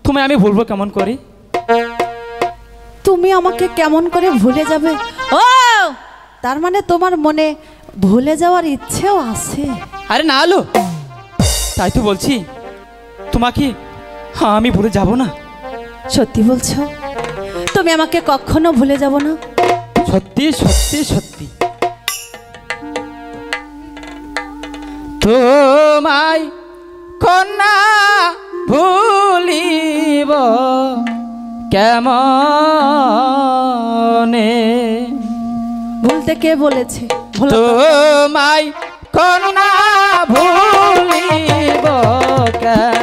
তুমি আমি ভুলবো কেমন করে? তুমি আমাকে কেমন করে ভুলে যাবে? ও তার মানে তোমার মনে ভুলে যাওয়ার ইচ্ছেও আছে? আরে না আলো, তাই তো বলছি তোমাকে আমি ভুলে যাব না। সত্যি বলছো? তুমি আমাকে কখনো ভুলে যাব না? সত্যি সত্যি সত্যি। তোমায় কন্যা ভুলিব কেমনে? ভুলতে কে বলেছে? তোমায় কন্যা ভুলিব কেমনে?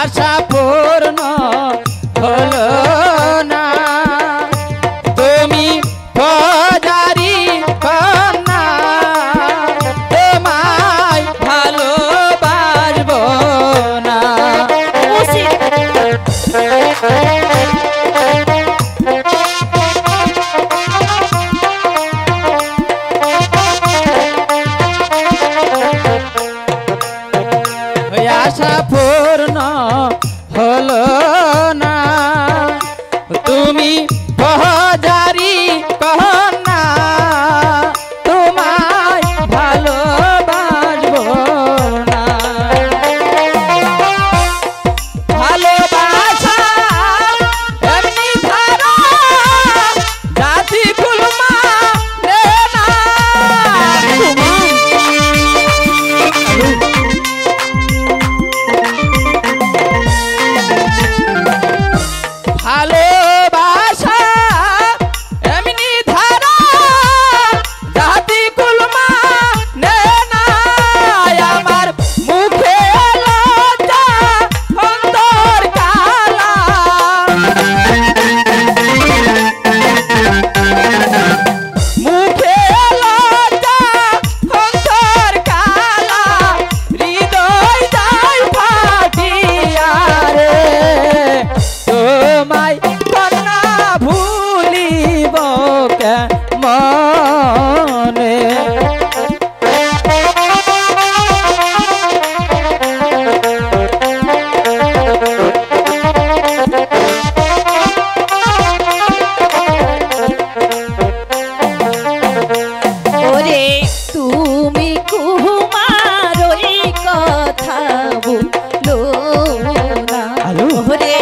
আশা পূর্ণ হলো না, তুমি পজারি কন্যা, তোমায় ভালোবাসবো না। আশা পূর্ণ হলো না, তুমি পজারি কন্যা, তোমায় ভালোবাসবো না। ভালোবাসা এমনি ধারা, জাতি ফুল মানে না। ভালোবাসা এমনি ধারা, জাতি কুল মানে না। আমার মুখে লজ্জা অন্তর কালা, মুখে লজ্জা অন্তর কালা, হৃদয় যায় ফাটিয়া রে। তোমায় কন্যা ভুলিব কেমনে? ওরে তুমি কুমার ওই কথা বলো না। ওরে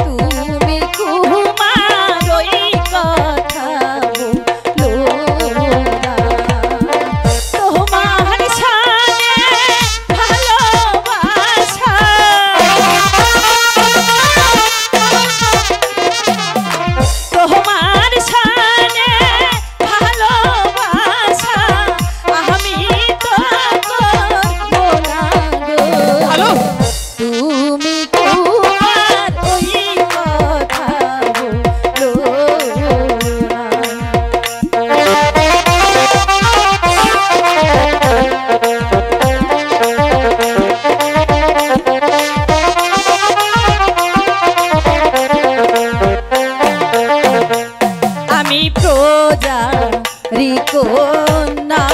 তুমি কুমার ওই কথা বলো না। তোমার সানে ভালোবাসা, তোমার সানে ভালোবাসা আমি তো করবো না গো। তুমি কুমার ওই কথা বলো না। আমি প্রজারি কন্যা,